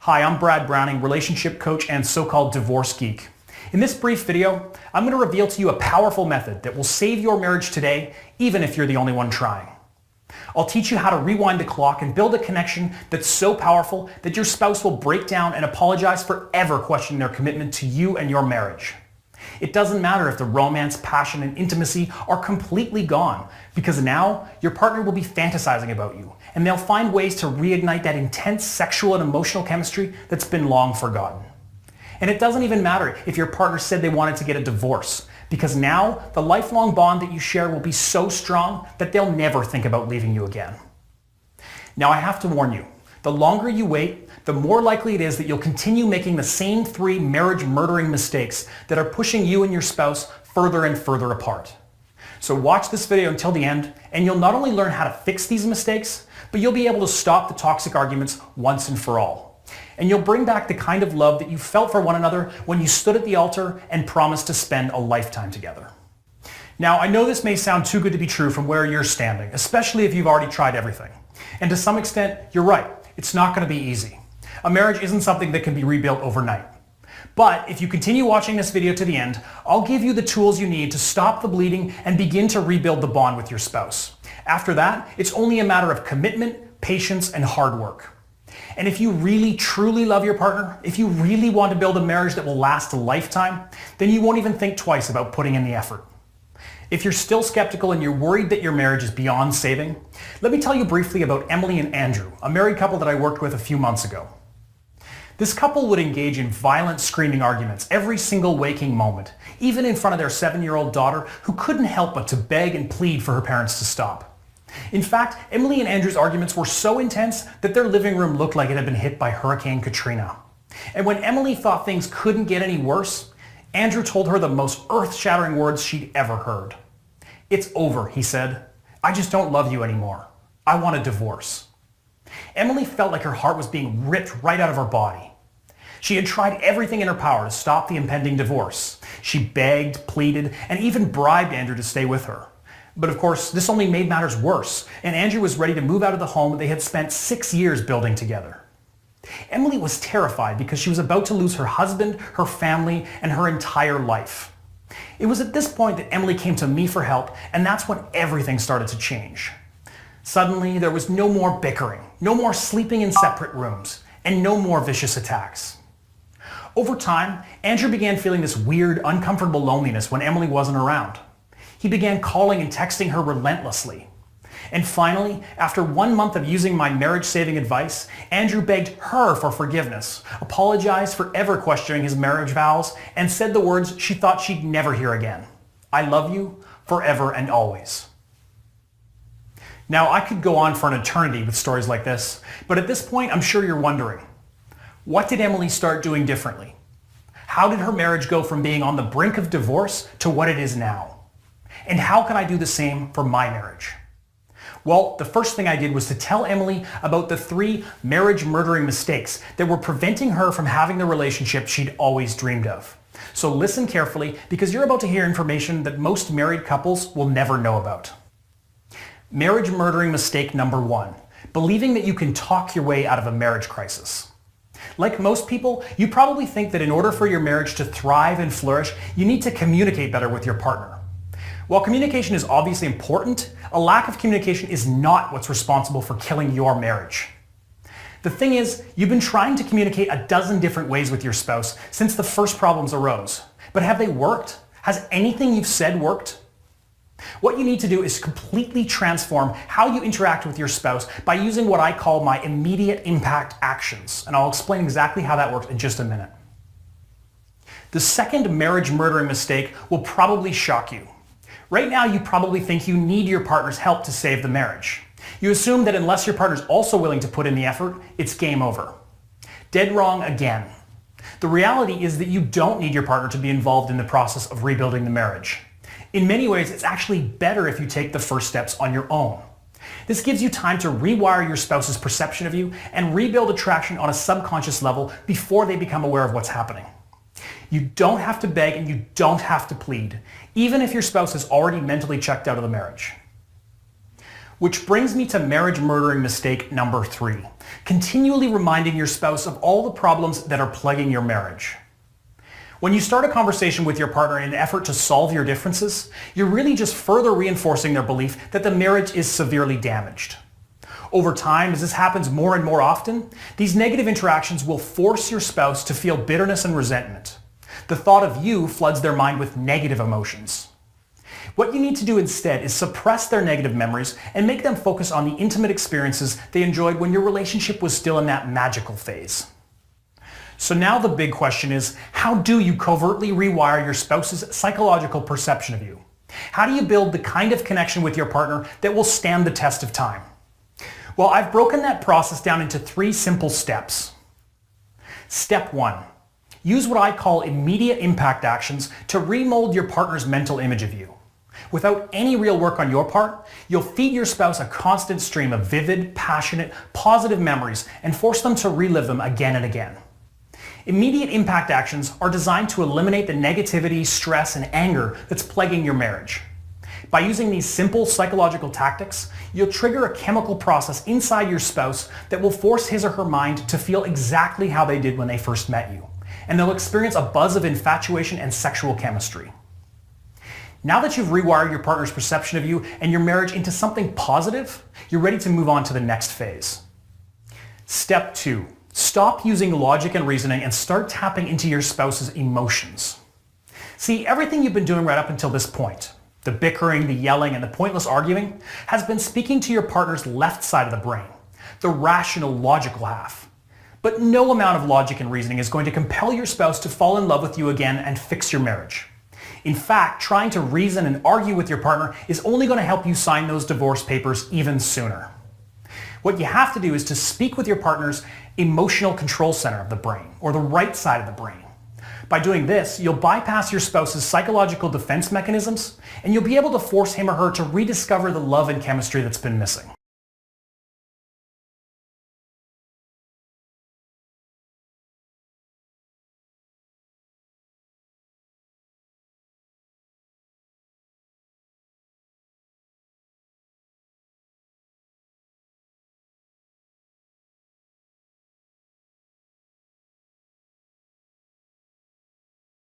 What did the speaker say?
Hi, I'm Brad Browning, relationship coach and so-called divorce geek. In this brief video, I'm going to reveal to you a powerful method that will save your marriage today, even if you're the only one trying. I'll teach you how to rewind the clock and build a connection that's so powerful that your spouse will break down and apologize for ever questioning their commitment to you and your marriage. It doesn't matter if the romance, passion, and intimacy are completely gone, because now your partner will be fantasizing about you, and they'll find ways to reignite that intense sexual and emotional chemistry that's been long forgotten. And it doesn't even matter if your partner said they wanted to get a divorce, because now the lifelong bond that you share will be so strong that they'll never think about leaving you again. Now I have to warn you, the longer you wait, the more likely it is that you'll continue making the same 3 marriage-murdering mistakes that are pushing you and your spouse further and further apart. So watch this video until the end, and you'll not only learn how to fix these mistakes, but you'll be able to stop the toxic arguments once and for all. And you'll bring back the kind of love that you felt for one another when you stood at the altar and promised to spend a lifetime together. Now, I know this may sound too good to be true from where you're standing, especially if you've already tried everything. And to some extent, you're right. It's not going to be easy. A marriage isn't something that can be rebuilt overnight. But if you continue watching this video to the end, I'll give you the tools you need to stop the bleeding and begin to rebuild the bond with your spouse. After that, it's only a matter of commitment, patience, and hard work. And if you really, truly love your partner, if you really want to build a marriage that will last a lifetime, then you won't even think twice about putting in the effort. If you're still skeptical and you're worried that your marriage is beyond saving, let me tell you briefly about Emily and Andrew, a married couple that I worked with a few months ago. This couple would engage in violent screaming arguments every single waking moment, even in front of their 7-year-old daughter who couldn't help but to beg and plead for her parents to stop. In fact, Emily and Andrew's arguments were so intense that their living room looked like it had been hit by Hurricane Katrina. And when Emily thought things couldn't get any worse, Andrew told her the most earth-shattering words she'd ever heard. "It's over," he said. "I just don't love you anymore. I want a divorce." Emily felt like her heart was being ripped right out of her body. She had tried everything in her power to stop the impending divorce. She begged, pleaded, and even bribed Andrew to stay with her. But of course, this only made matters worse, and Andrew was ready to move out of the home they had spent 6 years building together. Emily was terrified because she was about to lose her husband, her family, and her entire life. It was at this point that Emily came to me for help, and that's when everything started to change. Suddenly, there was no more bickering, no more sleeping in separate rooms, and no more vicious attacks. Over time, Andrew began feeling this weird, uncomfortable loneliness when Emily wasn't around. He began calling and texting her relentlessly. And finally, after 1 month of using my marriage-saving advice, Andrew begged her for forgiveness, apologized for ever questioning his marriage vows, and said the words she thought she'd never hear again. "I love you forever and always." Now, I could go on for an eternity with stories like this, but at this point, I'm sure you're wondering, what did Emily start doing differently? How did her marriage go from being on the brink of divorce to what it is now? And how can I do the same for my marriage? Well, the first thing I did was to tell Emily about the 3 marriage-murdering mistakes that were preventing her from having the relationship she'd always dreamed of. So listen carefully, because you're about to hear information that most married couples will never know about. Marriage-murdering mistake number 1, believing that you can talk your way out of a marriage crisis. Like most people, you probably think that in order for your marriage to thrive and flourish, you need to communicate better with your partner. While communication is obviously important, a lack of communication is not what's responsible for killing your marriage. The thing is, you've been trying to communicate a dozen different ways with your spouse since the first problems arose. But have they worked? Has anything you've said worked? What you need to do is completely transform how you interact with your spouse by using what I call my immediate impact actions. And I'll explain exactly how that works in just a minute. The second marriage-murdering mistake will probably shock you. Right now, you probably think you need your partner's help to save the marriage. You assume that unless your partner's also willing to put in the effort, it's game over. Dead wrong again. The reality is that you don't need your partner to be involved in the process of rebuilding the marriage. In many ways, it's actually better if you take the first steps on your own. This gives you time to rewire your spouse's perception of you and rebuild attraction on a subconscious level before they become aware of what's happening. You don't have to beg and you don't have to plead, even if your spouse is already mentally checked out of the marriage. Which brings me to marriage-murdering mistake number 3, continually reminding your spouse of all the problems that are plaguing your marriage. When you start a conversation with your partner in an effort to solve your differences, you're really just further reinforcing their belief that the marriage is severely damaged. Over time, as this happens more and more often, these negative interactions will force your spouse to feel bitterness and resentment. The thought of you floods their mind with negative emotions. What you need to do instead is suppress their negative memories and make them focus on the intimate experiences they enjoyed when your relationship was still in that magical phase. So now the big question is, how do you covertly rewire your spouse's psychological perception of you? How do you build the kind of connection with your partner that will stand the test of time? Well, I've broken that process down into 3 simple steps. Step 1. Use what I call immediate impact actions to remold your partner's mental image of you. Without any real work on your part, you'll feed your spouse a constant stream of vivid, passionate, positive memories and force them to relive them again and again. Immediate impact actions are designed to eliminate the negativity, stress, and anger that's plaguing your marriage. By using these simple psychological tactics, you'll trigger a chemical process inside your spouse that will force his or her mind to feel exactly how they did when they first met you, and they'll experience a buzz of infatuation and sexual chemistry. Now that you've rewired your partner's perception of you and your marriage into something positive, you're ready to move on to the next phase. Step 2. Stop using logic and reasoning and start tapping into your spouse's emotions. See, everything you've been doing right up until this point, the bickering, the yelling, and the pointless arguing, has been speaking to your partner's left side of the brain, the rational, logical half. But no amount of logic and reasoning is going to compel your spouse to fall in love with you again and fix your marriage. In fact, trying to reason and argue with your partner is only going to help you sign those divorce papers even sooner. What you have to do is to speak with your partner's emotional control center of the brain, or the right side of the brain. By doing this, you'll bypass your spouse's psychological defense mechanisms, and you'll be able to force him or her to rediscover the love and chemistry that's been missing.